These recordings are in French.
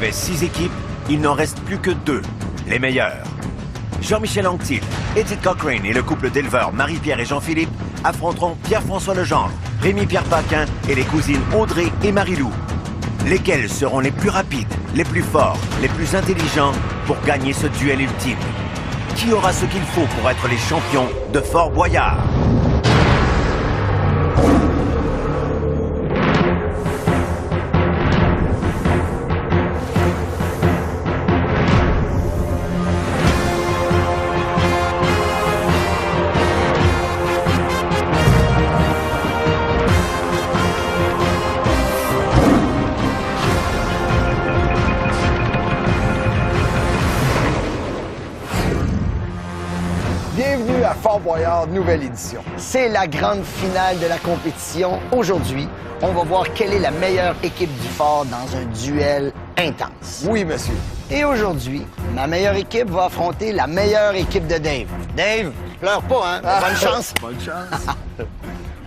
avait 6 équipes, il n'en reste plus que 2, les meilleurs. Jean-Michel Anctil, Edith Cochrane et le couple d'éleveurs Marie-Pierre et Jean-Philippe affronteront Pierre-François Legendre, Rémi-Pierre Paquin et les cousines Audrey et Marie-Lou. Lesquels seront les plus rapides, les plus forts, les plus intelligents pour gagner ce duel ultime? Qui aura ce qu'il faut pour être les champions de Fort Boyard? Bienvenue à Fort Boyard, nouvelle édition. C'est la grande finale de la compétition. Aujourd'hui, on va voir quelle est la meilleure équipe du Fort dans un duel intense. Oui, monsieur. Et aujourd'hui, ma meilleure équipe va affronter la meilleure équipe de Dave. Dave, pleure pas, hein? Bonne chance. Bonne chance.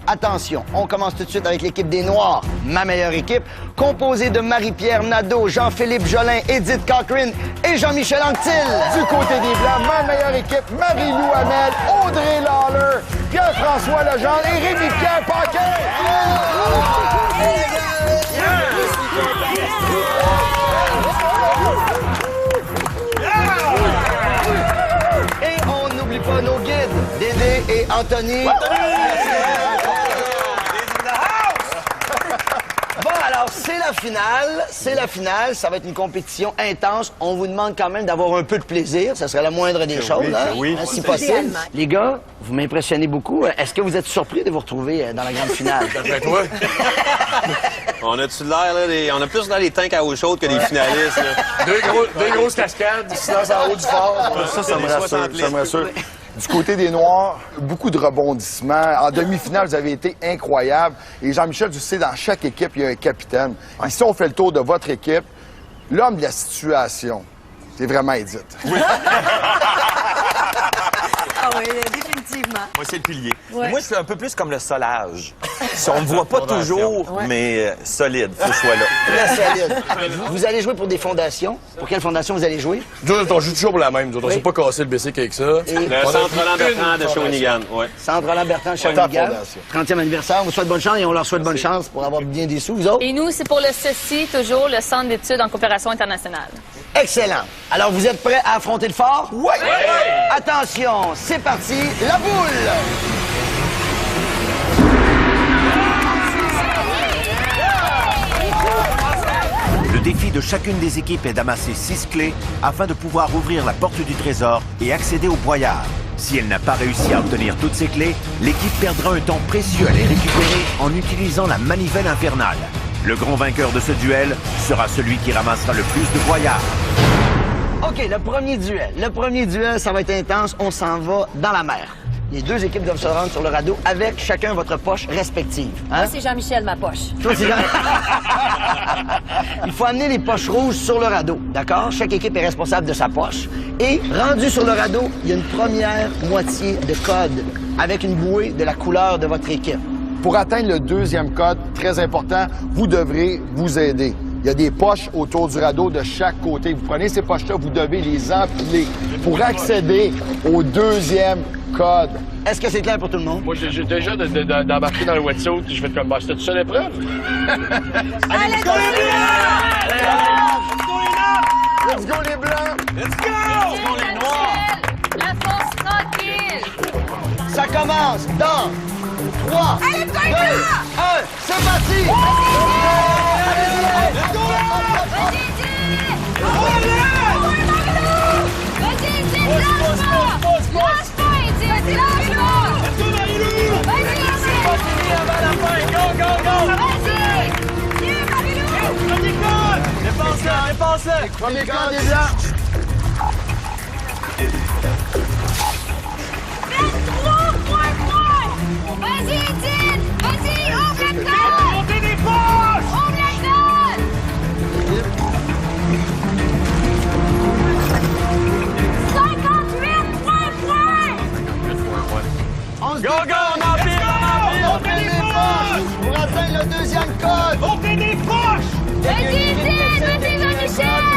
Attention, on commence tout de suite avec l'équipe des Noirs, ma meilleure équipe, composée de Marie-Pierre Nadeau, Jean-Philippe Jolin, Edith Cochrane et Jean-Michel Anctil. Du côté des Blancs, ma meilleure équipe, Marie-Lou Hamel, Audrey Lawler, Pierre-François Legendre et Rémi-Pierre Paquin. Et on n'oublie pas nos guides, Dédé et Anthony. Bon, alors, c'est la finale, ça va être une compétition intense. On vous demande quand même d'avoir un peu de plaisir, ça serait la moindre des choses, hein, si possible. Les gars, vous m'impressionnez beaucoup. Est-ce que vous êtes surpris de vous retrouver dans la grande finale? D'après toi? On a-tu l'air, là, on a plus l'air des tanks à eau chaude que des finalistes, là. Deux grosses cascades, silence en haut du fort. Ça me rassure. Du côté des Noirs, beaucoup de rebondissements. En demi-finale, vous avez été incroyable. Et Jean-Michel, tu sais, dans chaque équipe, il y a un capitaine. Ici, on fait le tour de votre équipe. L'homme de la situation, c'est vraiment Edith. Oui. Ah oui, définitivement. Moi, c'est le pilier. Ouais. Moi, c'est un peu plus comme le solage. Si on ne voit pas toujours, mais solide. Faut que je sois là. Très solide. Vous allez jouer pour des fondations. Pour quelle fondation vous allez jouer? Nous, on joue toujours pour la même. On s'est pas cassé le BC avec ça. Et Le Centre Roland-Bertrand de Shawinigan. Ouais. Centre Roland-Bertrand de Shawinigan. fondation. 30e anniversaire. On vous souhaite bonne chance et on leur souhaite bonne chance pour avoir bien des sous, vous autres. Et nous, c'est pour le CECI, toujours le Centre d'études en coopération internationale. Excellent. Alors, vous êtes prêts à affronter le fort? Oui! Attention, c'est parti, la boule! Le défi de chacune des équipes est d'amasser 6 clés afin de pouvoir ouvrir la porte du trésor et accéder au boyard. Si elle n'a pas réussi à obtenir toutes ces clés, l'équipe perdra un temps précieux à les récupérer en utilisant la manivelle infernale. Le grand vainqueur de ce duel sera celui qui ramassera le plus de boyards. OK, le premier duel. Le premier duel, ça va être intense. On s'en va dans la mer. Les deux équipes doivent se rendre sur le radeau avec chacun votre poche respective. Hein? Moi, c'est Jean-Michel, ma poche. Toi, c'est Il faut amener les poches rouges sur le radeau, d'accord? Chaque équipe est responsable de sa poche. Et, rendu sur le radeau, il y a une première moitié de code avec une bouée de la couleur de votre équipe. Pour atteindre le deuxième code, très important, vous devrez vous aider. Il y a des poches autour du radeau de chaque côté. Vous prenez ces poches-là, vous devez les empiler pour accéder au deuxième code. Est-ce que c'est clair pour tout le monde? Moi, j'ai déjà d'embarquer dans le wetsuit. Je fais comme, c'était tout ça l'épreuve? Allez, Let's go les Blancs! Let's go! Les Noirs! La force tranquille! Ça commence dans 3, 2, 1, c'est parti! Dépasse-le! Premier camp des Blancs. 23 points! Vas-y, Edith! Vas-y, ouvre la code! Montez des poches! Ouvre la code! 58 points! 11 Go, go, on empile, on empile! Montez les poches pour atteindre le deuxième code. Montez des poches! Vas-y, Edith! Vas-y, Jean-Michel!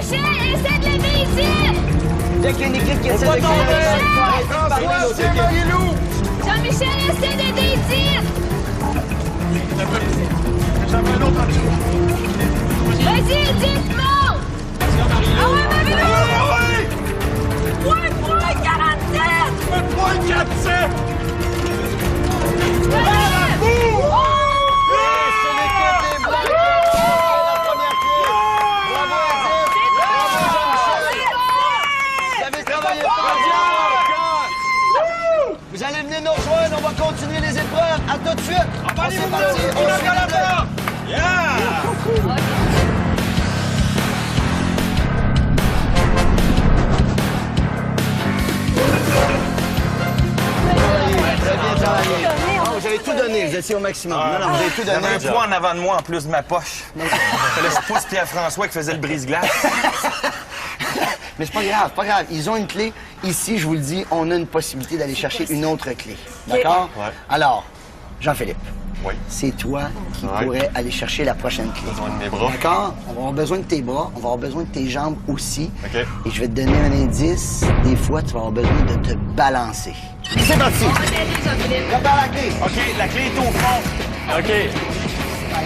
Jean-Michel, essaie de lever ici! Dès qu'il y a une équipe qui essaie de créer un il faut arrêter de parler à l'autre équipe. Jean-Michel, essaie d'aider ici! Vas-y, Edith, monte! Ah ouais, Marie-Lou! Point 47! Point 47! Vous allez venir nous rejoindre, on va continuer les épreuves. À tout de suite. C'est parti. On se fait Très bien travaillé. Vous avez tout donné, vous étiez au maximum. Non, vous avez tout donné. J'avais un poids en avant de moi en plus de ma poche. Fallait que je pousse Pierre-François qui faisait le brise-glace. Mais c'est pas grave, pas grave. Ils ont une clé. Ici, je vous le dis, on a une possibilité d'aller chercher une autre clé. D'accord? Ouais. Alors, Jean-Philippe. Oui. C'est toi qui pourrais aller chercher la prochaine clé. Besoin de mes bras. D'accord? On va avoir besoin de tes bras, on va avoir besoin de tes jambes aussi. OK. Et je vais te donner un indice. Des fois, tu vas avoir besoin de te balancer. C'est parti! On va t'aider, Jean-Philippe. Prépare la clé. OK, la clé est au fond. OK.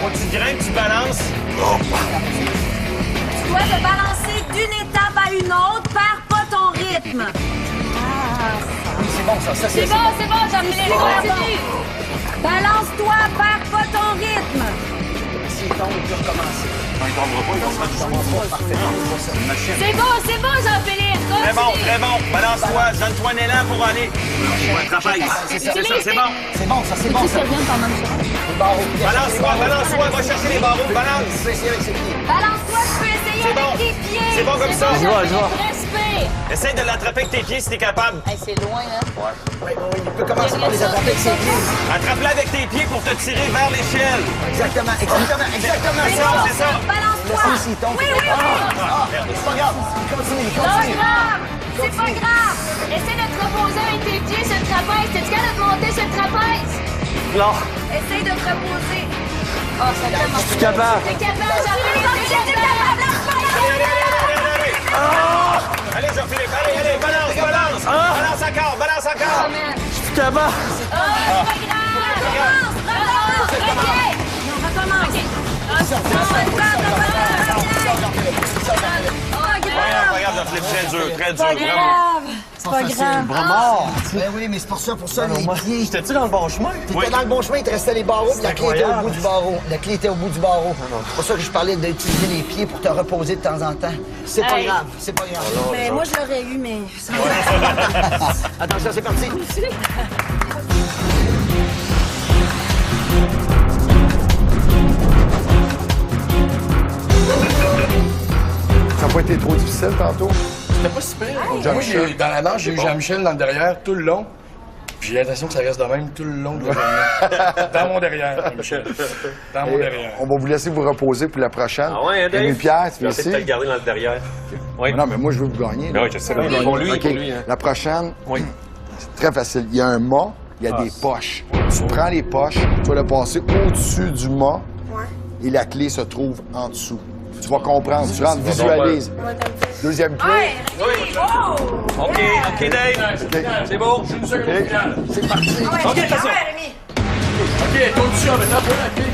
Faut que tu grimpes, tu balances. Tu dois te balancer d'une étape à une autre, perds pas ton rythme. C'est bon, ça. C'est bon, Jean-Philippe, continue! Balance-toi, perds pas ton rythme. S'il tombe, tu peux recommencer. C'est bon, Jean-Philippe, Très bon, continue! très bon. Balance-toi, donne-toi un élan pour aller. Trapèze. C'est ça, C'est bon. C'est bon, ça. Tu reviens pendant le Les barreaux. Balance-toi, va chercher les barreaux, balance. Tu peux essayer avec ses pieds. Balance-toi, tu peux essayer C'est bon. avec tes pieds. C'est bon comme ça. Jean-Philippe, respire! Essaye de l'attraper avec tes pieds si t'es capable. Hey, c'est loin, hein? Oui, il peut commencer par les attraper avec ses pieds. Attrape-la avec tes pieds pour te tirer vers l'échelle. Exactement. C'est ça, c'est ça. Balance-toi. Ici, il tombe. Oui. C'est pas grave. Continue. Pas grave! C'est pas grave! Essaie de te reposer avec tes pieds sur le trapèze. T'es-tu capable de monter sur le trapèze? Non. Essaye de te reposer. Oh, ça tellement... Je suis capable. T'es capable, Jean-Philippe, t'es capable! Allez, Jean-Philippe, allez, balance. Balance encore. Oh, man. Je suis capable. Oh, c'est pas grave! Recommence! OK! Non, recommence. OK. Regarde, Jean-Philippe, très dur, vraiment. C'est pas grave. Ben oui, mais c'est pour ça, les pieds. J'étais-tu dans le bon chemin? T'étais dans le bon chemin, il te restait les barreaux, puis la clé était au incroyable. bout du barreau. La clé était au bout du barreau. C'est pour ça que je parlais d'utiliser les pieds pour te reposer de temps en temps. C'est pas Hey. grave, c'est pas grave. Mais moi, je l'aurais eu, mais... Attention, c'est parti. Ça n'a pas été trop difficile tantôt? C'était pas super. Moi, dans la marche, j'ai eu Jean-Michel dans le derrière tout le long. Puis j'ai l'impression que ça reste de même tout le long de la journée. Dans mon derrière, Jean-Michel. Dans mon derrière. On va vous laisser vous reposer pour la prochaine. Ah ouais, hein, Dave? Rémi-Pierre, tu Je vais viens essayer ici? de te le garder dans le derrière. Oui. Non, mais moi, je veux vous gagner. Ben oui, je sais. Vous gagner. Pour lui, OK. pour lui. Hein. La prochaine, Oui. c'est très facile. Il y a un mât, il y a des poches. Tu prends les poches, tu vas le passer au-dessus du mât et la clé se trouve en dessous. Tu vas comprendre, tu rentres, visualises. Deuxième clé. Ouais, Rémi, oh! OK, Dave. C'est beau. C'est parti. OK, attention. Rémi. OK, tourne dessus, mais t'as pas la clé,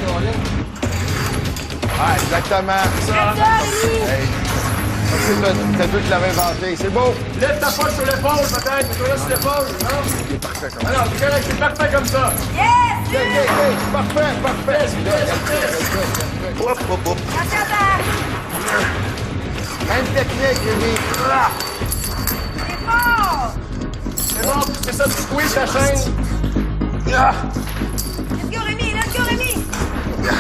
Ah, exactement. Hey. C'est toi qui l'avais inventé. C'est beau. Lève ta poche sur l'épaule, peut-être. Mets-toi là sur l'épaule. C'est parfait comme ça. Alors, c'est correct, c'est parfait comme ça. Yes! Parfait. Même technique, Rémi. C'est fort! C'est bon, c'est ça, tu squeezes ta chaîne. Let's go, Rémi! Let's go, Rémi! La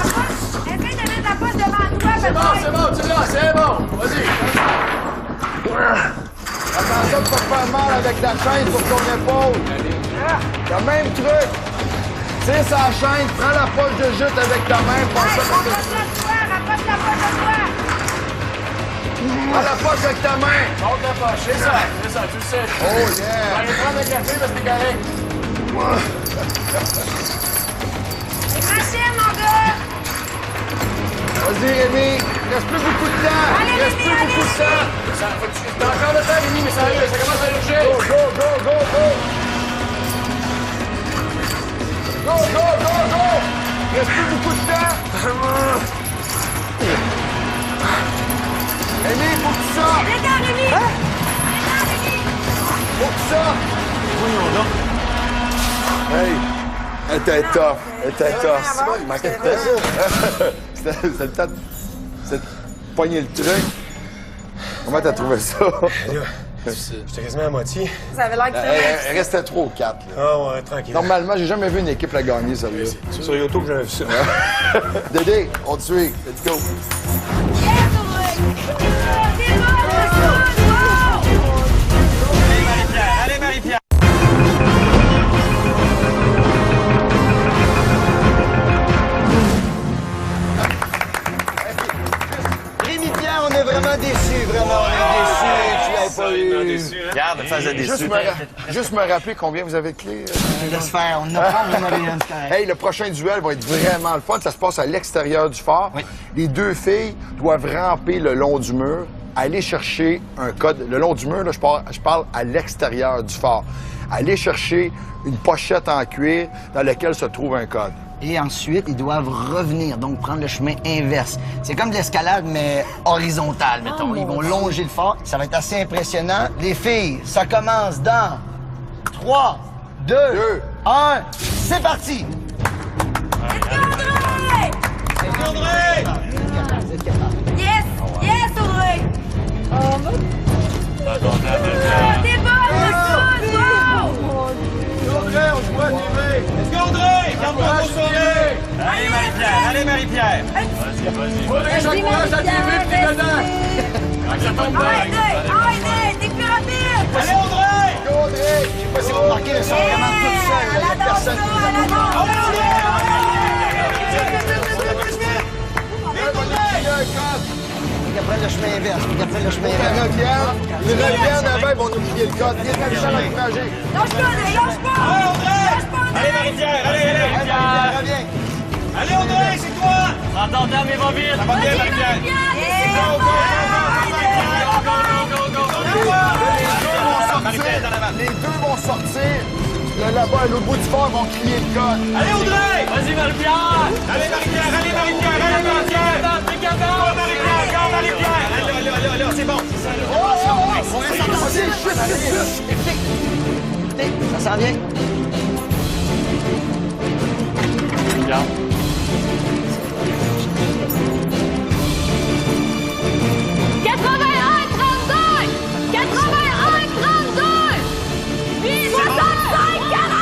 poche! Essaye de mettre la poche devant toi, C'est bon, tu l'as, c'est bon. Vas-y. Attention de pas te faire mal avec la chaîne sur ton épaule. Le même truc. Tire sa chaîne, prends la poche de jute avec ta main, passe ça par dessus. Rapproche la poche de toi! Prends la poche avec ta main. Monte la poche, c'est ça, tu le sais. Oh On va yeah. aller prendre un café parce que t'es correct. Machine, mon gars! Vas-y, Rémi. Il reste plus beaucoup de temps. Il reste plus beaucoup de temps. T'as encore le temps, Rémi, mais ça arrive, ça commence à urger. Go, go, go, go, go. Go, go, go, go. Il reste plus beaucoup de temps. Rémi, faut que tu sortes. Regarde, Rémi! Hein? Regarde, Rémi! Faut que tu sortes. Hey, elle était tough. Elle était tough. Il manquait de temps. C'était le temps de pogner le truc. Comment t'as trouvé ça? J'étais quasiment à moitié. Ça avait l'air que Elle restait 3 ou 4. Ah ouais, tranquille. Normalement, j'ai jamais vu une équipe la gagner, ça. C'est sur YouTube que j'avais vu ça. Dédé, on te suit. Let's go. Allez, Marie-Pierre! Rémi-Pierre, on est vraiment déçus, vraiment, on est déçus. Tu l'avais pas eu. Regarde, face à déçu. Juste me rappeler combien vous avez de clés. Laisse faire, on n'a pas vraiment rien de faire. Hey, le prochain duel va être vraiment le fun. Ça se passe à l'extérieur du fort. Oui. Les deux filles doivent ramper le long du mur, aller chercher un code. Le long du mur, là, je parle à l'extérieur du fort. Aller chercher une pochette en cuir dans laquelle se trouve un code. Et ensuite, ils doivent revenir, donc prendre le chemin inverse. C'est comme de l'escalade, mais horizontale, mettons. Ils vont longer le fort. Ça va être assez impressionnant. Les filles, ça commence dans 3, 2, 1. C'est parti! Audrey! Yes! Yes, Audrey! T'es bonne, Massoud! Wow! Audrey, on se voit à TV! Est-ce qu'André? Garde-moi ton sourire! Allez, Marie-Pierre! Allez, Marie-Pierre! Audrey, j'encourage à TV, t'es dedans! Arrêtez! T'es plus rapide! Allez, André! Go, Audrey! Je sais pas si vous remarquez, elles sont vraiment toutes seules. Il y a personne qui les aide. Faut qu'elles prennent le chemin inverse. Faut qu'elles prennent le chemin inverse. Ils reviennent avant, ils vont nous crier le code. Viens, Michel, encourager. Lâche pas, Audrey! Lâche pas! Allez, André! Lâche pas, Audrey! Allez, Marie-Pierre! Allez, Marie-Pierre! Reviens. Allez, André, c'est toi! Entends, mais va vite! Ça va bien, Marie-Pierre! Les deux vont sortir. Là-bas, à l'autre bout du fort, ils vont crier le code. Allez, Audrey! Vas-y, Marie-Pierre! Allez, Marie-Pierre! Allez, Marie-Pierre! Allez, Marie-Pierre! T'es capable! Go, Marie-Pierre! Go, Marie-Pierre! Allez, c'est bon! Ça s'en vient? Regarde. 65, 48!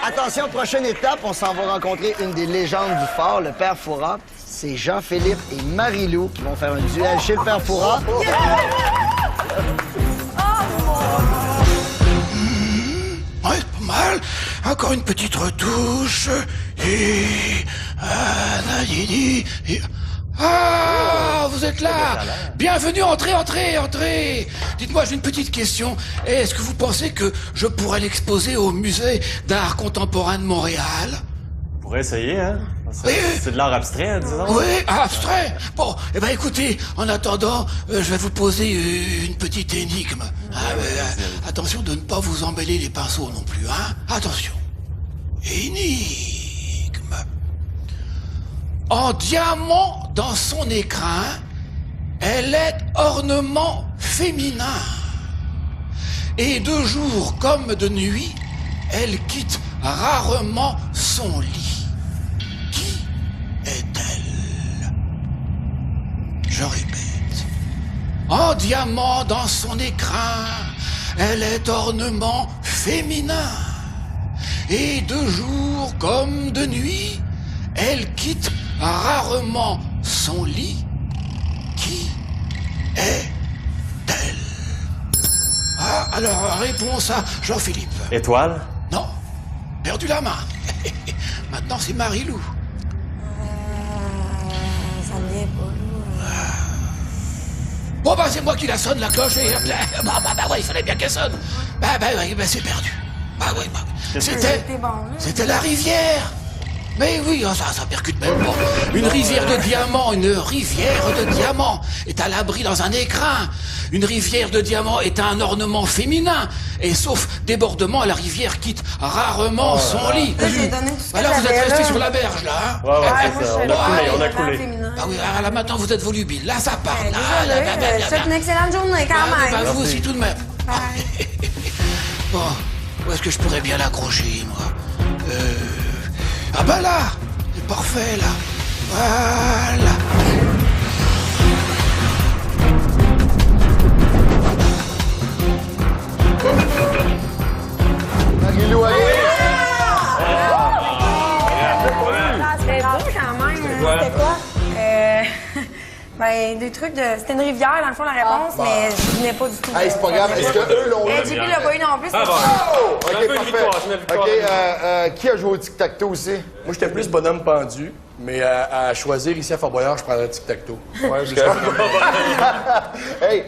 Attention, prochaine étape, on s'en va rencontrer une des légendes du fort, le Père Fouras. C'est Jean-Philippe et Marie-Lou qui vont faire un duel chez le Père Fouras. Ouais, pas mal. Encore une petite retouche. Et... Ah, vous êtes là. Bienvenue, entrez. Dites-moi, j'ai une petite question. Est-ce que vous pensez que je pourrais l'exposer au musée d'art contemporain de Montréal? On pourrait essayer, hein? C'est de l'art abstrait, hein, disons. Oui, abstrait. Bon, eh ben écoutez, en attendant, je vais vous poser une petite énigme. Attention de ne pas vous embêler les pinceaux non plus, hein? Attention. Énigme. En diamant dans son écrin, elle est ornement féminin. Et de jour comme de nuit, elle quitte rarement son lit. Qui est-elle? Je répète. En diamant dans son écrin, elle est ornement féminin. Et de jour comme de nuit, elle quitte rarement son lit. Qui est-elle? Ah, alors, réponse à Jean-Philippe. Étoile? Non, perdu la main. Maintenant, c'est Marie-Lou. Ça me vient pas, Bon, bah, c'est moi qui la sonne, la cloche, et... Bah, ouais, il fallait bien qu'elle sonne. Bah, c'est perdu. Bah, ouais, c'était la rivière. Mais oui, ça percute même pas. Une rivière de diamants est à l'abri dans un écrin. Une rivière de diamants est un ornement féminin. Et sauf débordement, la rivière quitte rarement son lit. Alors vous êtes resté sur la berge, là, hein? Ouais, on a coulé. Ah oui, là maintenant vous êtes volubile. Là, ça parle. C'est une excellente journée, quand même. Bah, vous aussi, tout de même. Bon, où est-ce que je pourrais bien l'accrocher, moi? Ah bah là, c'est parfait, là. Voilà. Marie-Lou, allez! C'était beau, quand même. C'était quoi? Ben, des trucs de... C'était une rivière, dans le fond, la réponse, mais je venais pas du tout. Hey, c'est pas grave. Est-ce qu'eux l'ont eu? JP l'a pas eu non plus. Ah bon. OK, parfait. OK, qui a joué au tic-tac-toe aussi? Moi, j'étais plus bonhomme pendu, mais à choisir ici à Fort-Boyard, je prendrais tic-tac-toe. Ouais, hey,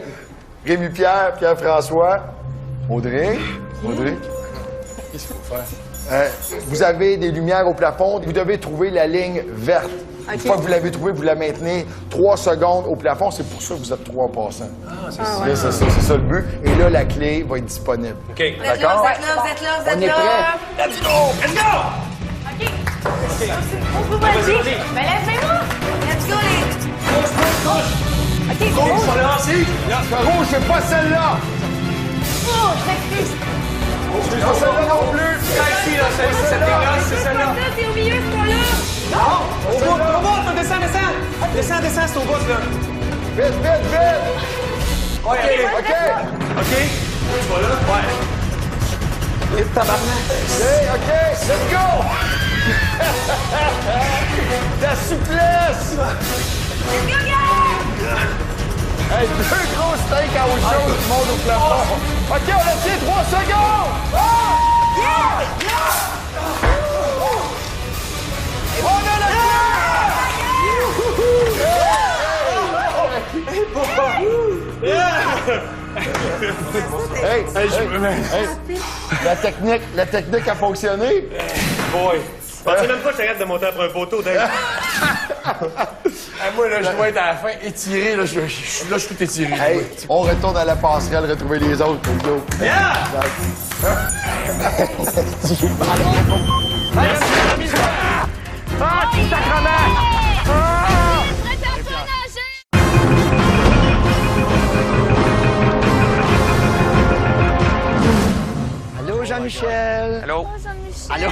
Rémi-Pierre, Pierre-François, Audrey. Qu'est-ce qu'il faut faire? Vous avez des lumières au plafond. Vous devez trouver la ligne verte. Une fois que vous l'avez trouvée, vous la maintenez 3 secondes au plafond. C'est pour ça que vous êtes 3 passants. C'est ça le but. Et là, la clé va être disponible. OK. D'accord? Vous êtes là. On est prêts? Let's go! OK. On vous vas-y. Ben, lève-moi. Let's go, les... OK, Rouge, c'est pas celle-là! Oh, je m'excuse. C'est pas celle-là non plus! C'est celle-là! C'est celle-là! C'est au milieu, c'est pas là! Non! Au bout! Descends! Descends, c'est au bout, là! Vite! OK! Tu vas là? Ouais. Et tabarnak! OK, let's go! La souplesse! Let's go, gars! Hey, 2 gros steaks à autre chose qui montent au plafond. OK, on a tient 3 secondes! On a la clé! La technique a fonctionné? Boy. Je pensais même pas que j'arrête de monter après un poteau, Dave. Moi, là, je dois être à la fin étiré. Là, je suis tout étiré. Hey, on retourne à la passerelle, retrouver les autres. Go. Yeah! Allô, Jean-Michel? Allô? Allô?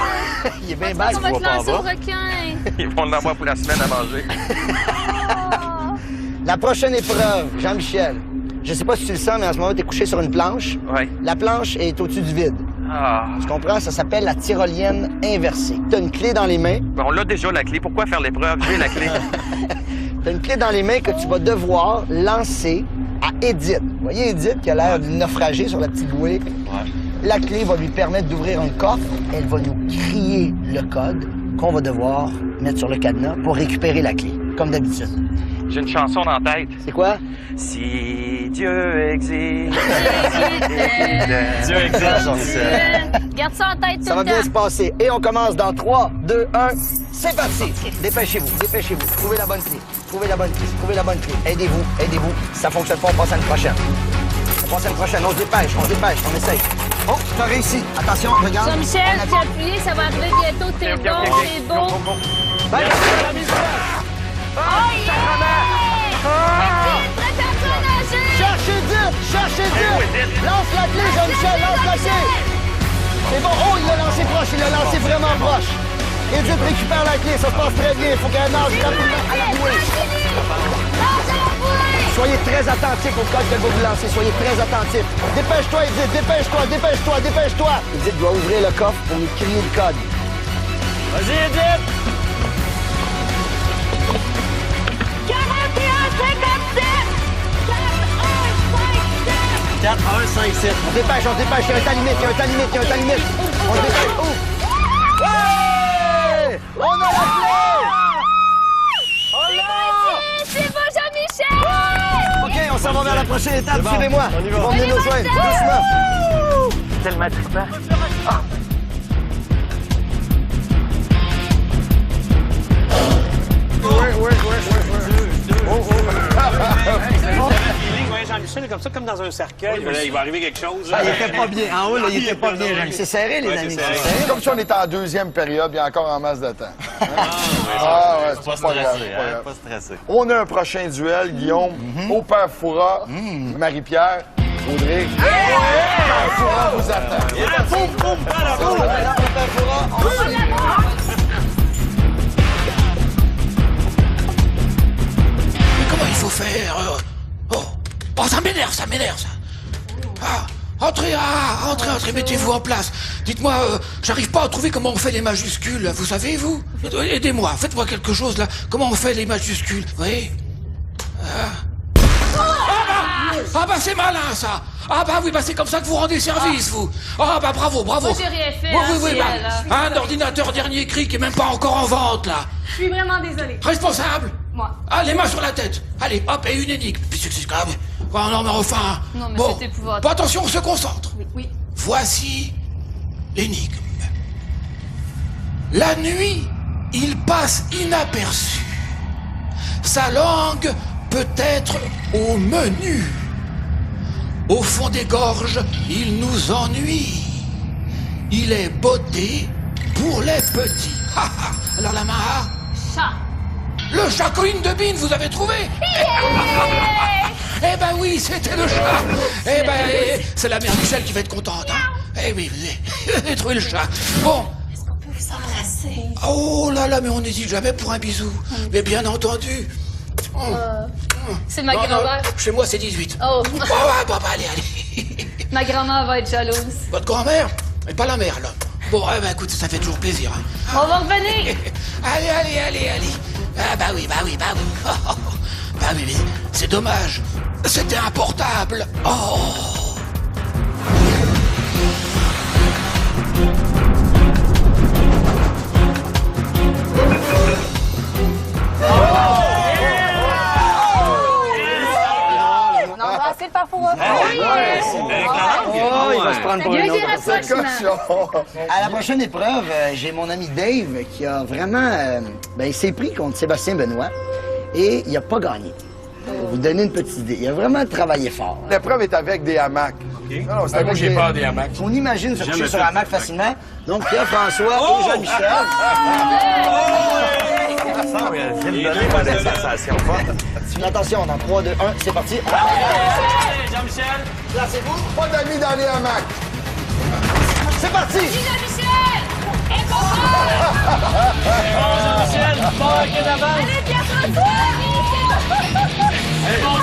Il est bien basse. On va te lancer au requin. Ils vont en avoir pour la semaine à manger. La prochaine épreuve, Jean-Michel. Je sais pas si tu le sens, mais en ce moment, tu es couché sur une planche. Oui. La planche est au-dessus du vide. Ah. Tu comprends? Ça s'appelle la tyrolienne inversée. Tu as une clé dans les mains. Ben, on l'a déjà, la clé. Pourquoi faire l'épreuve? J'ai la clé. Tu as une clé dans les mains que tu vas devoir lancer à Edith. Vous voyez Edith qui a l'air d'une naufragée sur la petite bouée? Ouais. La clé va lui permettre d'ouvrir un coffre. Elle va nous crier le code qu'on va devoir mettre sur le cadenas pour récupérer la clé, comme d'habitude. J'ai une chanson dans la tête. C'est quoi? Si Dieu existe. Dieu existe. Garde ça en tête tout Ça va le bien temps. se passer. Et on commence dans 3, 2, 1. C'est parti! Dépêchez-vous. Trouvez la bonne clé. Trouvez la bonne clé. Aidez-vous. Si ça fonctionne pas, on passe à une prochaine. On se dépêche, on essaye. Oh, tu as réussi. Attention, regarde. Jean-Michel, tu as appuyé, ça va arriver bientôt. T'es bon. Bye. Oh yeah! Prépare-toi à nager! Cherchez Edith! Lance la clé, Jean-Michel, lance la clé! C'est bon, oh, il l'a lancé proche, il l'a lancé vraiment proche. Edith récupère la clé, ça se passe très bien, il faut qu'elle nage rapidement à la bouée. Soyez très attentifs au code qu'elle va vous lancer, soyez très attentifs. Dépêche-toi, Edith, dépêche-toi! Edith doit ouvrir le coffre pour nous crier le code. Vas-y, Edith! 41, 57! 4, 1, 5, 7. On se dépêche, il y a un temps limite. On se dépêche, ouvre! Ouais! On a la clé! C'est bon, Jean-Michel! OK, on s'en va vers la prochaine étape. Bon, Suivez-moi. on y va. Ils vont venir nous joindre. Doucement. Tellement trippant. Jean-Michel est comme ça, comme dans un cercueil. Là, il va arriver quelque chose. Ah, il était pas bien. En haut, là, il était pas bien. C'est serré, les amis. C'est comme si on était en deuxième période, il y a encore en masse de temps. Ouais, c'est pas grave. Pas stressé. On a un prochain duel, Guillaume. Au père Foura, Marie-Pierre, Audrey. Père Foura vous attend. Mais comment il faut faire Oh, ça m'énerve, ça. Ah, entrez, mettez-vous en place. Dites-moi, j'arrive pas à trouver comment on fait les majuscules. Vous savez, vous? Aidez-moi, faites-moi quelque chose, là. Comment on fait les majuscules? Oui. Ah bah c'est malin, ça. Ah bah oui, bah c'est comme ça que vous rendez service, vous. Ah bah bravo. Moi, j'ai rien fait. Oui, un ordinateur dernier cri qui est même pas encore en vente, là. Je suis vraiment désolée. Responsable? Moi. Ah, les mains sur la tête. Allez, hop, et une énigme. Puis c'est grave. Oh, non, mais enfin... Non, mais bon, c'est épouvantable. bon, attention, on se concentre. Oui. Voici l'énigme. La nuit, il passe inaperçu. Sa langue peut être au menu. Au fond des gorges, il nous ennuie. Il est beauté pour les petits. Alors la main à... Chat. Le chat Colline de Bine, vous avez trouvé? Eh ben oui, c'était le chat. Eh ben, c'est la mère Michel qui va être contente. Hein? Eh oui, vous avez trouvé le chat. Bon. Est-ce qu'on peut s'embrasser? Oh là là, mais on n'hésite jamais pour un bisou. Mais bien entendu. C'est ma grand-mère. Chez moi, c'est 18. Oh. Bah, allez. Ma grand-mère va être jalouse. Votre grand-mère? Mais pas la mère, là. Bon, ben écoute, ça fait toujours plaisir. Hein. On va revenir. Allez. Ah bah oui. Bah oui, mais c'est dommage. C'était un portable. Oh. On a embrassé le parfois. Il va se prendre pour une autre. À la À prochaine épreuve, j'ai mon ami Dave qui a vraiment... il s'est pris contre Sébastien Benoît et il n'a pas gagné. Pour vous donner une petite idée. Il a vraiment travaillé fort. L'épreuve est avec des hamacs. Non, moi, j'ai peur des hamacs. On imagine se coucher sur un hamac facilement. Donc, Pierre-François et Jean-Michel. Attention, dans 3, 2, 1, c'est parti. Jean-Michel, placez-vous. Pas d'amis dans les hamacs. C'est parti. Jean-Michel! Et bon! Jean-Michel, bon, ok, d'avance. Allez, Pierre-François! Allez, bon,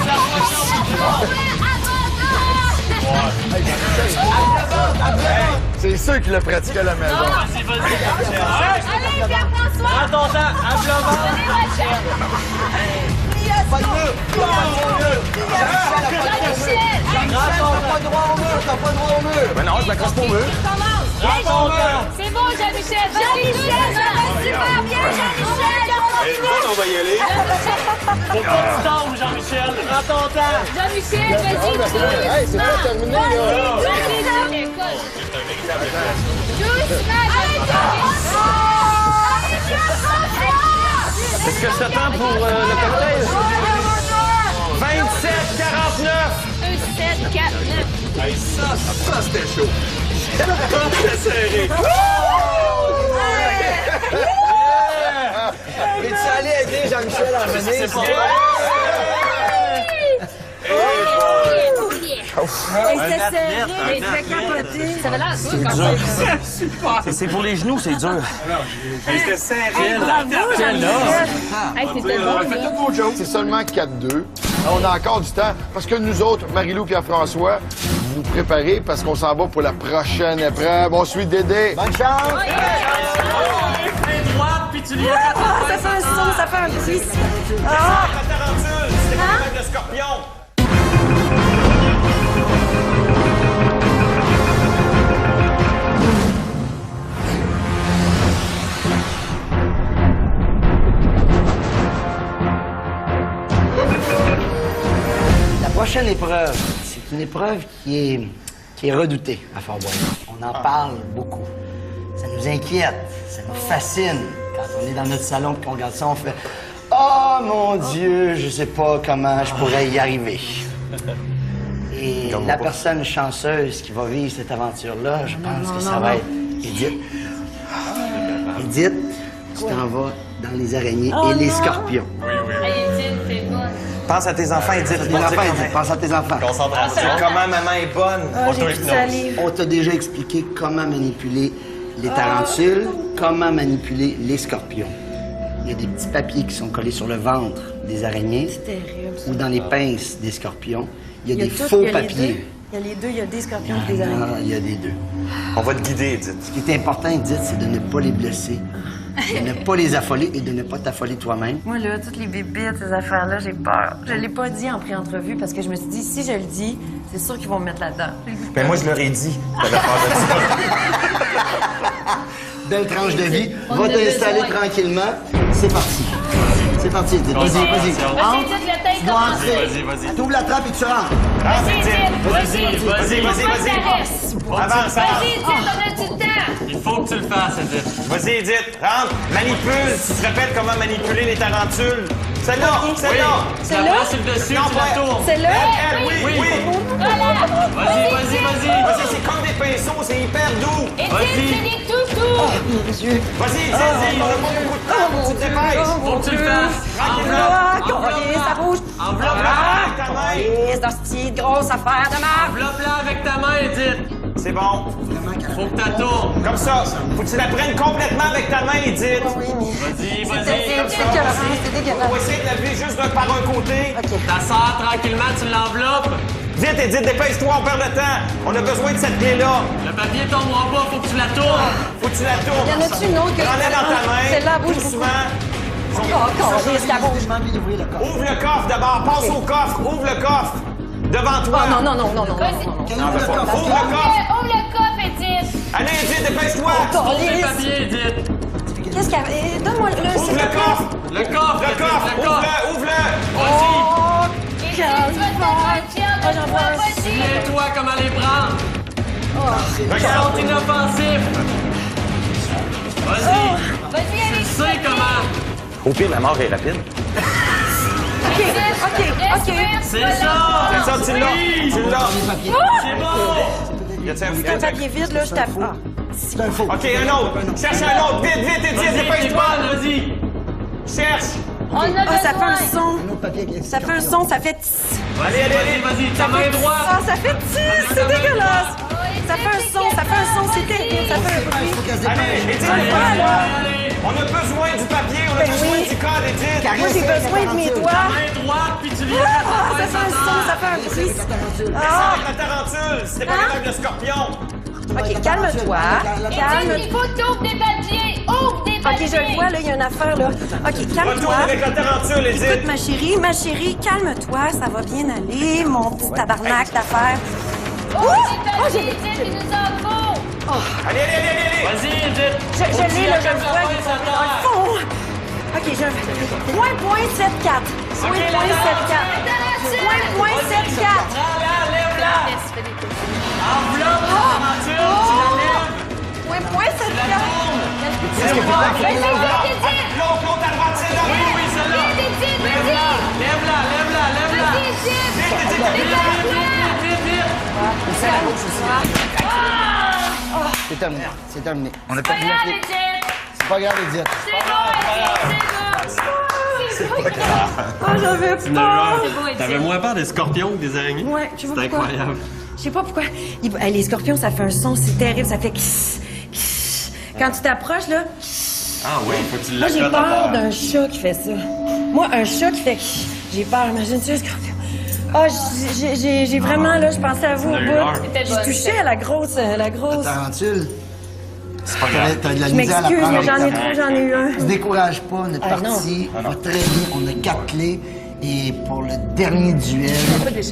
C'est sûr qu'il l'a pratiqué à la maison. Vas-y, Allez, Pierre-François! prends ton temps, à plat Pas de mur. Jean-Michel! T'as pas droit au mur. T'as pas droit au mur. Ben non, je m'accroche pas au mur. Commence! Prends ton temps. C'est bon, Jean-Michel! Jean-Michel, ça va super bien, Jean-Michel! On va y aller. Faut pas que tu tombes, Jean-Michel. Prends ton temps. Jean-Michel, vas-y, Hey, c'est pas terminé, là. Est-ce que je t'attends pour le cocktail? 27-49! 2, 7, 4, 9. Hey, ça, c'était chaud. C'était serré. Es-tu allé aider Jean-Michel à revenir? Ça va l'air dur quand même. C'est pour les genoux, c'est dur. C'était serré. Hey, c'était bon. C'est seulement 4-2. On a encore du temps parce que nous autres, Marie-Lou et Pierre-François, vous préparez parce qu'on s'en va pour la prochaine épreuve. On suit Dédé. Bonne chance! Main droite, puis tu liens. Ça fait un son, ça fait un bruit. C'est comme le scorpion. La prochaine épreuve, c'est une épreuve qui est redoutée à Fort-Boyard. On en parle beaucoup. Ça nous inquiète, ça nous fascine. Quand on est dans notre salon et qu'on regarde ça, on fait « Oh mon Dieu, je sais pas comment je pourrais y arriver. » Et la personne chanceuse qui va vivre cette aventure-là, je pense que ça va être Edith. Edith, tu t'en vas dans les araignées et les scorpions. Edith, c'est bon. Pense à tes enfants, Edith. Pense à tes enfants. Concentration. Comment maman est bonne. On t'a déjà expliqué comment manipuler les tarentules, comment manipuler les scorpions. Il y a des petits papiers qui sont collés sur le ventre des araignées ou dans les pinces des scorpions. Il y a des faux papiers. Il y a les deux, il y a des scorpions et des araignées. Il y a des deux. On va te guider, Edith. Ce qui est important, Edith, c'est de ne pas les blesser, de ne pas les affoler et de ne pas t'affoler toi-même. Moi, là, toutes les bébites, ces affaires-là, j'ai peur. Je l'ai pas dit en pré-entrevue parce que je me suis dit, si je le dis, c'est sûr qu'ils vont me mettre là-dedans. Ben moi, je leur ai dit. T'avais peur de ça. Belle tranche de vie. Va t'installer tranquillement. C'est parti. C'est parti, Edith. Vas-y. Vas-y, Edith, le tête commence. Vas-y. T'ouvres la trappe et tu rentres. Vas-y, Edith. Vas-y. Avance. Vas-y, Edith, on a du temps. Il faut que tu le fasses, Edith. Vas-y, Edith. Rentre. Manipule. Tu te rappelles comment manipuler les tarentules? Celle-là. Celle-là? Sur le dessus, tu la tournes. C'est là? Oui. Vas-y. Vas-y, c'est comme des pinceaux. C'est hyper doux. Edith, c'est des toutous. Vas-y, Edith. On a pas beaucoup de temps. Tu te dépêches. Faut que tu le fasses. Ça bouge. Enveloppe-la avec ta main. C'est hostie de grosse affaire de marde. Enveloppe-la avec ta main, Edith. C'est bon. Faut que tu tournes. Comme ça. Faut que tu la prennes complètement avec ta main, Edith. Oui, mais... Vas-y. C'est dégueulasse. On va essayer de la lever juste par un côté. Ta sœur, tranquillement, tu l'enveloppes. Vite, Edith, dépêche-toi, on perd le temps. On a besoin de cette clé-là. Le papier tombera pas, faut que tu la tournes. Faut que tu la tournes. Y en a-tu une autre que... Prends-la dans ta main. Celle-là bouge doucement. Ouvre le coffre d'abord. Passe au coffre. Ouvre le coffre. Devant toi. Non. Vas-y. Ouvre le coffre. Ouvre le coffre, Edith. Allez, Edith, dépêche-toi. Ouvre les papiers, Edith. Qu'est-ce qu'il y a? Donne-moi le... Ouvre le coffre. Le coffre. Ouvre-le. Vas-y. Edith, tu vas te faire fière de toi, vas-y. Souviens-toi comment les prendre. Ils sont inoffensifs. Vas-y. Vas-y, Tu sais comment. Au pire, la mort est rapide. OK. C'est ça. C'est ça, tu l'as. C'est bon. C'est un papier vide, là, je tape. C'est un faux. OK, un autre. Cherche un autre. Vite, Edith, dépêche-toi. Vas-y. Cherche. On a besoin. Ça fait un son. Ça fait un son, ça fait... Vas-y. Ta main droite. Ça fait... C'est dégueulasse. Ça fait un son, c'est terrible. Ça fait un bruit. Allez, Edith, Allez. on a besoin du papier, on a besoin du code, Edith. Moi, j'ai besoin de mes doigts. Main droite, puis tu viens Ça fait un son, ça fait un bruit. Avec la tarentule, c'était pas avec le scorpion. OK, calme-toi. Edith, il faut que tu ouvres des papiers. Ouvre des papiers. OK, je le vois, là, il y a une affaire, là. OK, calme-toi. Retourne avec la tarentule, Edith. Écoute, ma chérie, calme-toi, ça va bien aller, mon petit tabarnak d'affaires. Ouvre des papiers, Edith, il nous en faut. Allez. Vas-y, Edith. Je l'ai, là, je le vois. Oh! OK, je... .74. .74. Lève-la. Enveloppe la tarentule, tu la lèves. L'autre à droite, c'est là. Oui, celle-là. Lève-la. Vite. C'est terminé. On a Pas perdu la grave, clé. Edith. C'est pas grave, Edith. C'est bon, Edith. J'en veux pas. T'avais moins peur des scorpions que des araignées? Ouais, je sais pas C'est pourquoi. incroyable. Je sais pas pourquoi. Les scorpions, ça fait un son, c'est terrible, ça fait kiss. Quand tu t'approches, là... Ah oui, faut que tu Moi, j'ai l'accotes peur à d'un chat qui fait ça. Moi, un chat qui fait... J'ai peur. Imagine-tu un scorpion? Ah, j'ai vraiment, là, je pensais à vous au bout. J'ai touché à la grosse... Tarentule. C'est pas grave. T'as de la Je misère à la m'excuse, prendre. mais j'en ai trop, j'en ai eu un. Ne décourage pas, notre Ah, partie va très bien. On a 4 clés. Et pour le dernier duel,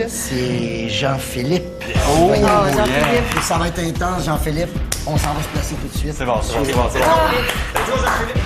c'est Jean-Philippe. Oh, Jean-Philippe. Et ça va être intense, Jean-Philippe. On s'en va se placer tout de suite. C'est bon, c'est bon, c'est bon. Jean-Philippe.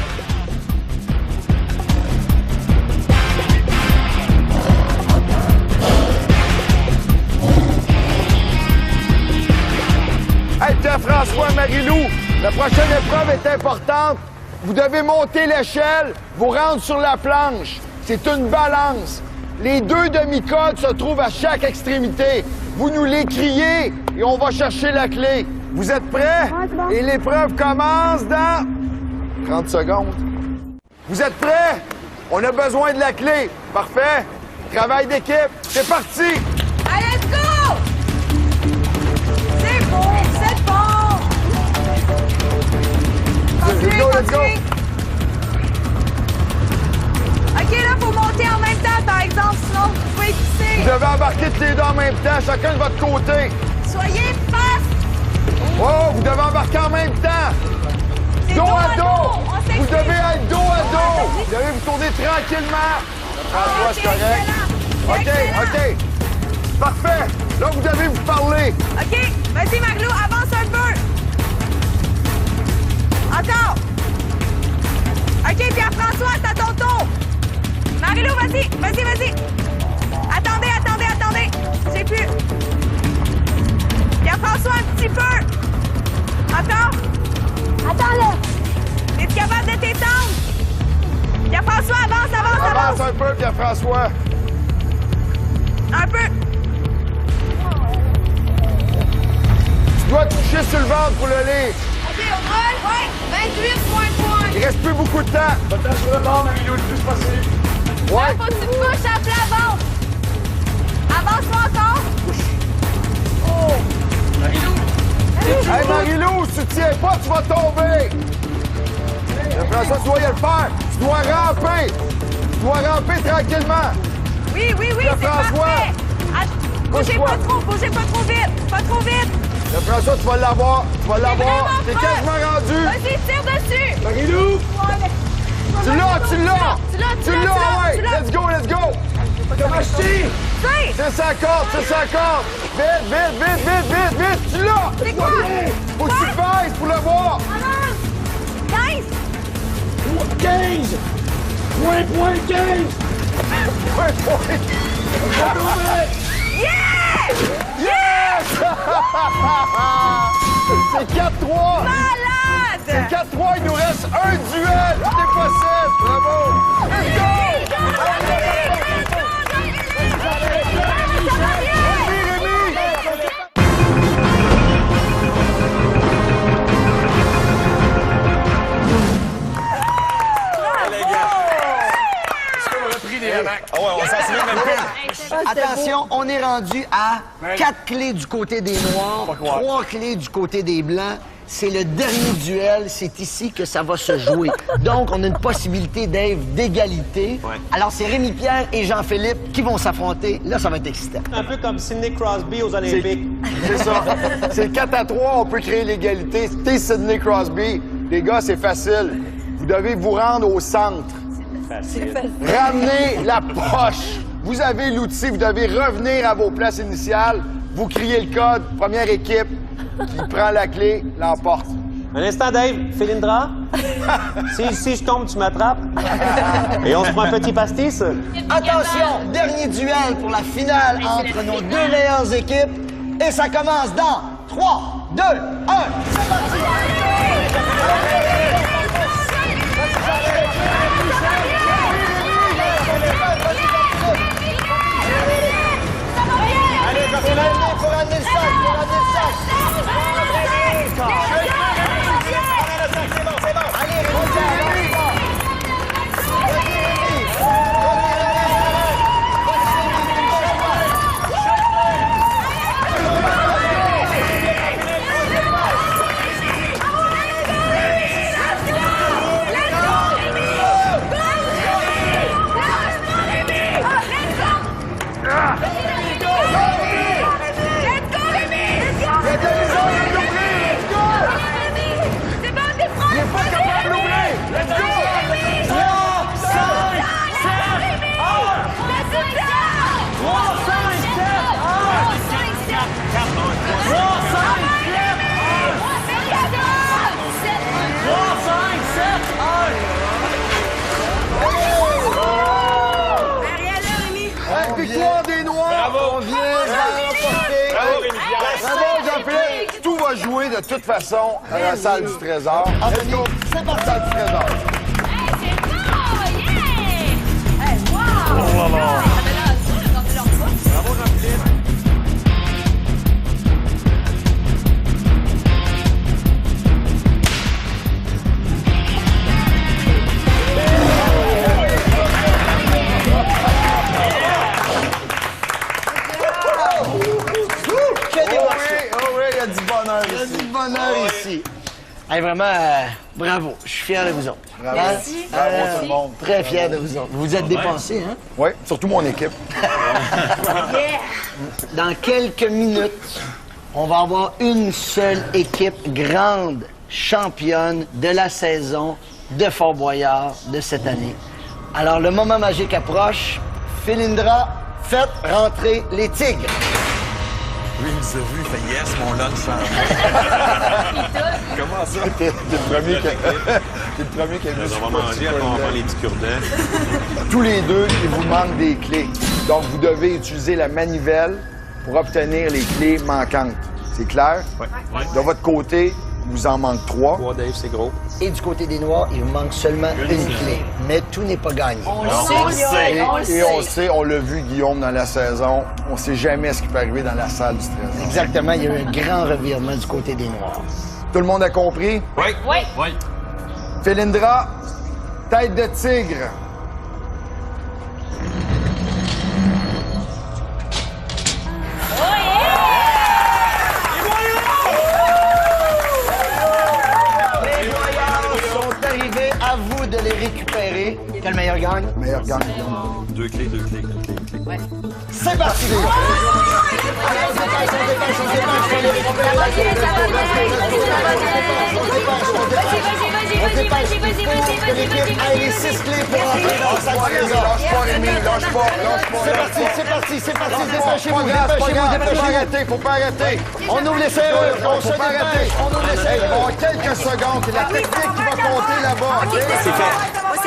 Pierre-François, Marie-Lou, la prochaine épreuve est importante. Vous devez monter l'échelle, vous rendre sur la planche. C'est une balance. Les 2 demi-codes se trouvent à chaque extrémité. Vous nous les criez et on va chercher la clé. Vous êtes prêts? Et l'épreuve commence dans 30 secondes. Vous êtes prêts? On a besoin de la clé. Parfait. Travail d'équipe. C'est parti! Allez, let's go! C'est bon, c'est bon! Continue, continue. OK, là, faut monter en même temps, par exemple, sinon vous pouvez pisser. Vous devez embarquer tous les deux en même temps, chacun de votre côté. Soyez fast! Oh, vous devez embarquer en même temps. Dos à dos. Vous devez être dos à dos. Vous devez vous tourner tranquillement. François, c'est correct. OK. Parfait. Là, vous devez vous parler. OK, vas-y, Marie-Lou, avance un peu. Encore. OK, Pierre-François, c'est à ton tour. Marie-Lou, vas-y. Attendez. J'ai plus. Pierre-François, un petit peu. Encore. Attends-le. Es-tu capable de t'étendre? Pierre-François, avance. Avance un peu, Pierre-François. Un peu. Tu dois toucher sur le ventre pour le lire. OK, on roule. Ouais, 28 points. Il reste plus beaucoup de temps. Va t'en sur le bord, Marie-Lou, le plus possible. Ouais. Là, faut que tu te couches à plat ventre. Avance-toi encore. Oh. Hey, Marie-Lou, si tu tiens pas, tu vas tomber. François, tu dois y le faire. Tu dois ramper. Tu dois ramper tranquillement. Oui, c'est parfait. Bougez pas trop vite. François, tu vas l'avoir. T'es quasiment rendu. Vas-y, tire dessus. Marie-Lou. Tu l'as. Ouais. Let's go. Comment je tire? C'est sa corde. Vite. Tu l'as. C'est quoi? Faut que tu te baisses pour le voir. 15. 15! Point 15! Yes! C'est 4-3! Malade! C'est 4-3, il nous reste un duel! Tout est possible! Bravo! Let's go! Ah ouais, on s'en souvient même pas. Attention, on est rendu à 4 clés du côté des Noirs, 3 clés du côté des Blancs. C'est le dernier duel, c'est ici que ça va se jouer. Donc, on a une possibilité, Dave, d'égalité. Ouais. Alors, c'est Rémi-Pierre et Jean-Philippe qui vont s'affronter. Là, ça va être excitant. Un peu comme Sidney Crosby aux Olympiques. C'est ça. C'est 4-3, on peut créer l'égalité. C'était Sidney Crosby. Les gars, c'est facile. Vous devez vous rendre au centre. Ramenez la poche. Vous avez l'outil, vous devez revenir à vos places initiales. Vous criez le code. Première équipe qui prend la clé, l'emporte. Un instant, Dave. Philindra. si je tombe, tu m'attrapes. Et on se prend un petit pastis. Attention, dernier duel pour la finale entre nos deux meilleures équipes. Et ça commence dans 3, 2, 1. C'est parti! Faut ramener le sac, Allez, Rémi, va jouer de toute façon à la salle du trésor. Let's go. C'est parti, salle du trésor. Hey, c'est bon! Yeah! Hey, wow! Oh là là. Bravo, Jean-Philippe. Il y a du bonheur ici. Il y a du bonheur ici. Hey, vraiment, bravo. Je suis fier de vous autres. Bravo. Merci. Bravo tout le monde. Très fier de vous autres. Vous vous êtes dépensés, hein? Oui, surtout mon équipe. Dans quelques minutes, on va avoir une seule équipe grande championne de la saison de Fort Boyard de cette année. Alors, le moment magique approche. Philindra, faites rentrer les tigres. Lui, il nous a vu, il fait yes, mon lunch s'en va. Comment ça? T'es le premier qui a vu On va manger après on va faire les petits cure-dents. Tous les deux, il vous manque des clés. Donc, vous devez utiliser la manivelle pour obtenir les clés manquantes. C'est clair? Oui. De votre côté, il vous en manque 3. 3, Dave, c'est gros. Et du côté des Noirs, il vous manque seulement une clé. Mais tout n'est pas gagné. On le sait, on l'a vu, Guillaume, dans la saison. On sait jamais ce qui peut arriver dans la salle du trésor. Exactement, il y a eu un grand revirement du côté des Noirs. Tout le monde a compris? Oui. Oui. Philindra, tête de tigre. Les voyants sont arrivés, à vous de les récupérer. Quel meilleur gagne? Meilleur gagne. 2 clés. C'est parti! C'est parti, dépêchez-vous, Faut pas arrêter. On ouvre les serrures, on se dépêche, on ouvre les serrures. Bon, quelques secondes, c'est la technique qui va compter là-bas. C'est fait. On se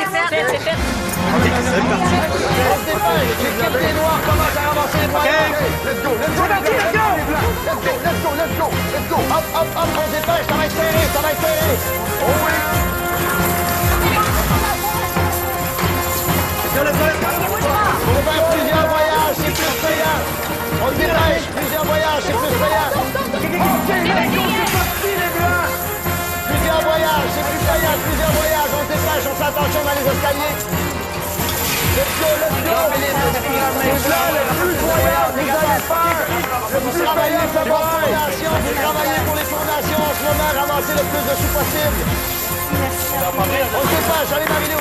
dépêche, l'équipe des Noirs commence à ramasser les points. Let's go. Hop, on se dépêche, ça va être serré. Oh oui! On va faire plusieurs voyages, c'est plus payant. On se dépêche, plusieurs voyages, c'est plus payant. Plusieurs voyages, c'est plus payant, plusieurs voyages. On se dépêche, on fait attention dans les escaliers. Let's go. Les blancs, les plus voyages, vous allez faire. Vous travaillez pour vos fondations, vous travaillez pour les fondations en ce moment, ramassez le plus de sous possible. On se dépêche, allez Marilou.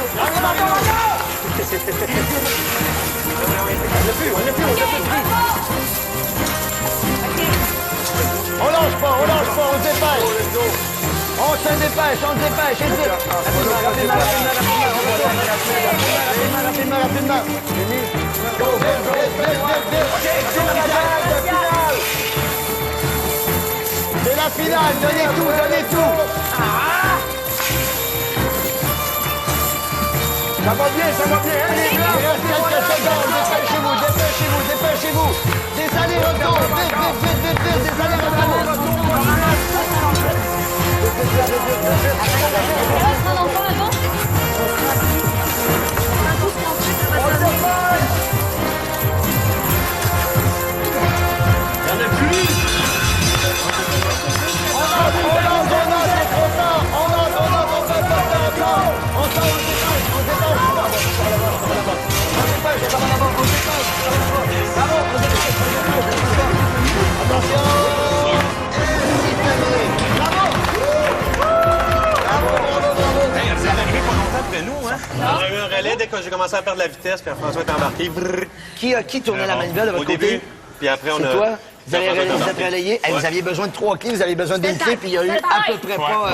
On lâche pas, on se dépêche. On se dépêche, rapidement. C'est la finale, donnez tout. Ça va bien. Allez, il reste quelques secondes. Dépêchez-vous. Des allers-retours. Vite. Des allers-retours. On a eu un relais dès que j'ai commencé à perdre la vitesse, puis François est embarqué. Qui tournait la manivelle de votre Au côté? début, puis après on a... C'est toi? Vous avez François est relayé? Hey, vous aviez besoin de 3 clés, vous avez besoin d'une clé, puis il y a eu à peu près pas...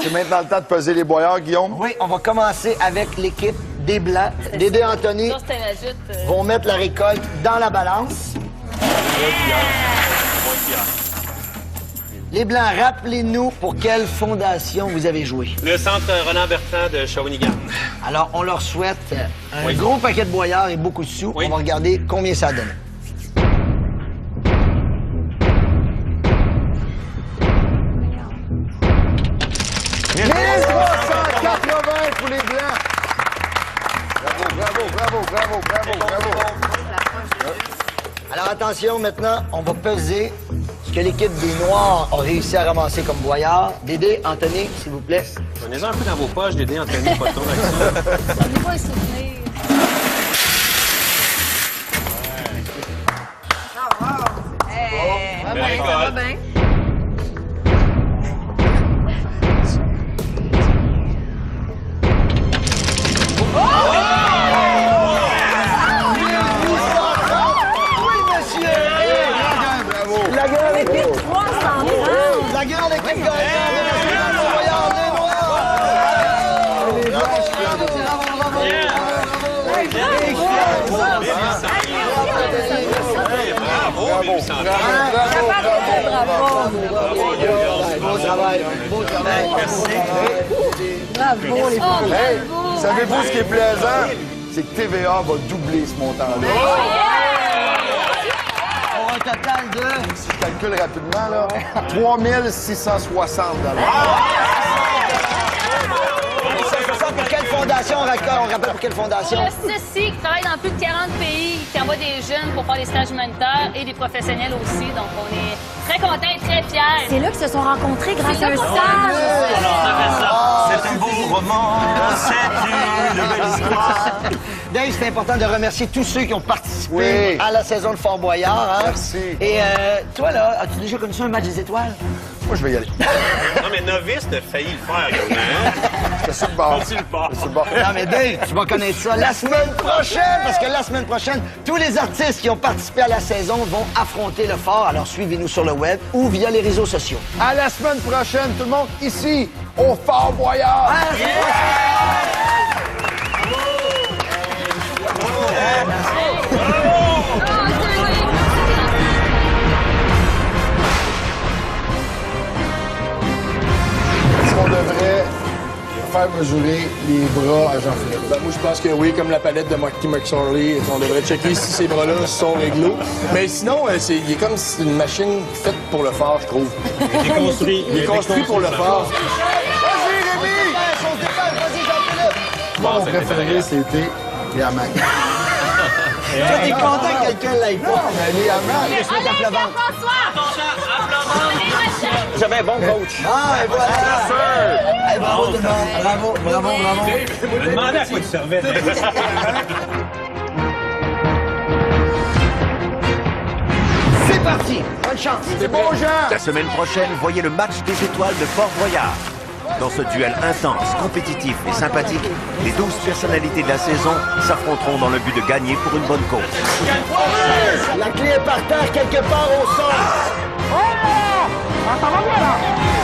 C'est maintenant le temps de peser les boyards, Guillaume. Oui, on va commencer avec l'équipe des Blancs. Dédé et Anthony vont mettre la récolte dans la balance. Les Blancs, rappelez-nous pour quelle fondation vous avez joué. Le centre Roland Bertrand de Shawinigan. Alors, on leur souhaite un gros paquet de boyards et beaucoup de sous. On va regarder combien ça donne. 1380 pour les Blancs. Bravo. Alors attention, maintenant, on va peser ce que l'équipe des Noirs a réussi à ramasser comme boyard. Dédé, Anthony, s'il vous plaît. Prenez-en un peu dans vos poches, Dédé, Anthony, pas trop avec ça. Donnez pas les souvenirs. Ça va bien. La gueule avec les 300 La gueule avec les gars. Beau travail. Bravo, les filles. Hey, savez-vous ce qui est plaisant? C'est que TVA va doubler ce montant-là. Pour un total de... Si je calcule rapidement, là, 3660 Pour quelle fondation, on rappelle pour quelle fondation? Le CECI, qui travaille dans plus de 40 pays, qui envoie des jeunes pour faire des stages humanitaires et des professionnels aussi. Donc, on est très contents et très fiers. C'est là qu'ils se sont rencontrés grâce à un stage. C'est un beau roman, c'est une belle histoire. Dave, c'est important de remercier tous ceux qui ont participé à la saison de Fort Boyard. Hein? Merci. Et toi, là, as-tu déjà connu ça, un match des étoiles? Moi, je vais y aller. Non, mais novice, t'as failli le faire, Gaudin. C'est sur le bord. C'est le bord. Non, mais Dave, tu vas connaître ça la semaine prochaine, parce que la semaine prochaine, tous les artistes qui ont participé à la saison vont affronter le fort. Alors, suivez-nous sur le web ou via les réseaux sociaux. À la semaine prochaine, tout le monde, ici, au Fort Boyard. Est-ce qu'on devrait faire mesurer les bras à Jean-Philippe? Ben, moi, je pense que oui, comme la palette de Marty McSorley, on devrait checker si ces bras-là sont réglo. Mais sinon, il est comme une machine faite pour le fort, je trouve. Il est construit. Il est construit pour le fort. Vas-y, Rémi! Mon préféré, c'était les hamacs. Toi, t'es content que quelqu'un l'aille pas? Mais les hamacs! Je vais t'appeler avant. J'avais un bon coach. Ah, et voilà! Hey, bravo tout le monde. Bravo. Je me demandais à quoi tu servais. C'est parti! Bonne chance! C'est bon, Jean! La semaine prochaine, voyez le match des étoiles de Fort Boyard. Dans ce duel intense, compétitif et sympathique, les 12 personnalités de la saison s'affronteront dans le but de gagner pour une bonne cause. La clé est par terre quelque part au sol. Ça va bien, là!